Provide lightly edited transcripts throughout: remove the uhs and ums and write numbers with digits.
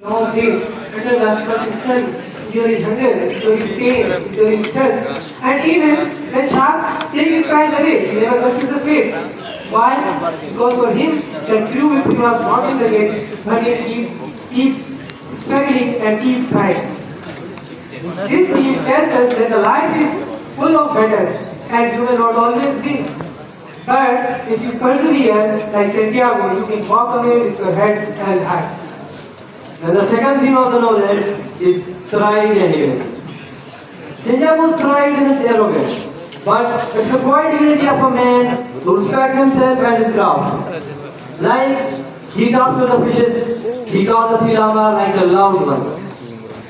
No day, better last consistent during hunger, during pain, during stress. And even when sharks take his kind away, he never loses the faith. Why? Because for him, the true victory was not in the gate, but he keep struggling and keep trying. This theme tells us that the life is full of battles and you will not always win. But if you persevere like Santiago, you can walk away with your head held high. And the second theme of the novel is pride and dignity. Santiago's pride isn't arrogant, but it's the quiet dignity of a man who respects himself and his craft. Like he talks to the fishes, he calls the sea llama like a loud one.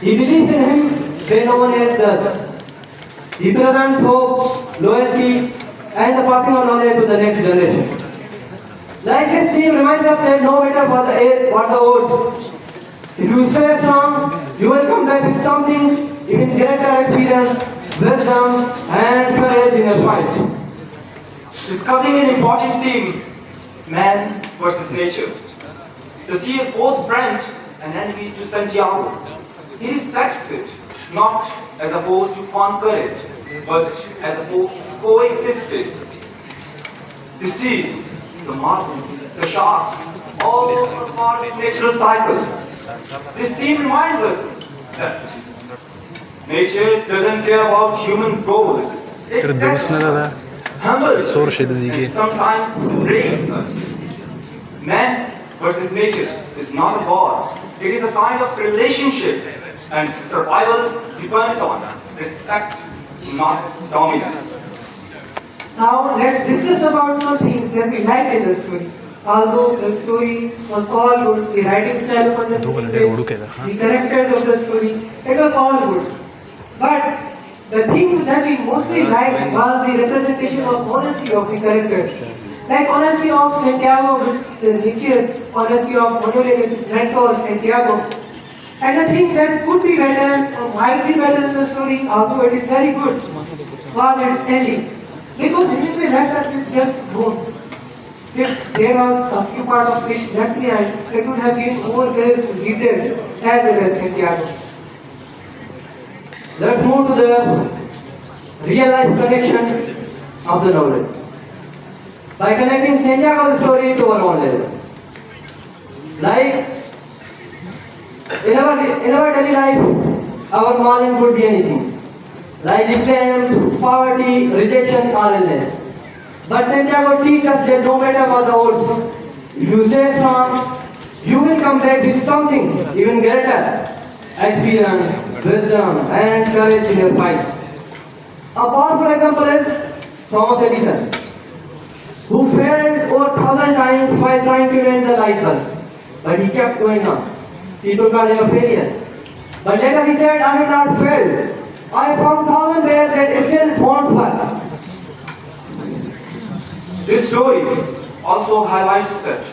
He believes in him when no one else does. He presents hope, loyalty, and the passing of knowledge to the next generation. Like his theme reminds us that no matter what the odds, if you stay strong, you will come back with something, even greater experience, wisdom, and courage in your fight. Discussing an important theme, man versus nature. The sea is both friend and enemy to Santiago. He respects it, not as a foe to conquer it, but as a foe to coexist it. The sea, the mountain, the sharks, all are part of natural cycle. This theme reminds us that nature doesn't care about human goals. It tests us, humbles us, and sometimes breaks us. Man versus nature is not a war. It is a kind of relationship, and survival depends on respect, not dominance. Now let's discuss about some things that we like in the story. Although the story was all good, the writing style of the screenplay, the characters of the story, it was all good. But the thing that we mostly liked was the representation of honesty of the characters. Like honesty of Santiago with the nature, honesty of Manuel with his mentor Santiago. And the thing that could be better or might be better in the story, although it is very good, was its ending. Because Hemingway left us with just bones. If there was a few parts of fish left behind, it would have been more courage to readers as well as Santiago. Let's move to the real life connection of the novel. By connecting Santiago's story to our own lives. Like in our daily life, our morning could be anything. Like exams, poverty, rejection, or illness. But Santiago teaches us that no matter what the odds, if you stay strong, you will come back with something even greater. Experience, wisdom, and courage in your fight. A powerful example is Thomas Edison, who failed over 1,000 times while trying to invent the light bulb. But he kept going on. People called him a failure. But later he said, I have not failed. I found 1,000 ways that still won't work. This story also highlights that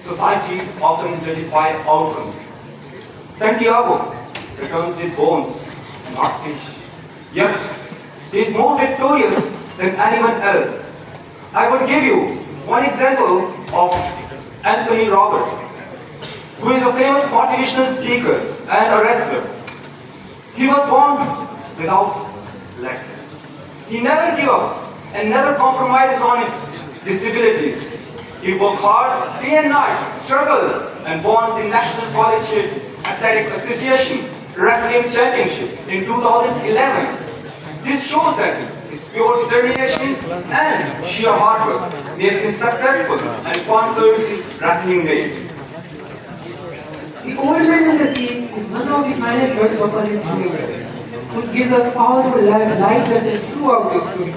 society often judges by outcomes. Santiago returns with bones, not fish. Yet, he is more victorious than anyone else. I would give you one example of Anthony Roberts, who is a famous motivational speaker and a wrestler. He was born without leg. He never gave up and never compromises on his disabilities. He worked hard day and night, struggled, and won the National Collegiate Athletic Association Wrestling Championship in 2011. This shows that his pure determination and sheer hard work makes him successful and conquered his wrestling days. The old man in the sea is one of the finest works of our history, which gives us powerful life lessons throughout the story.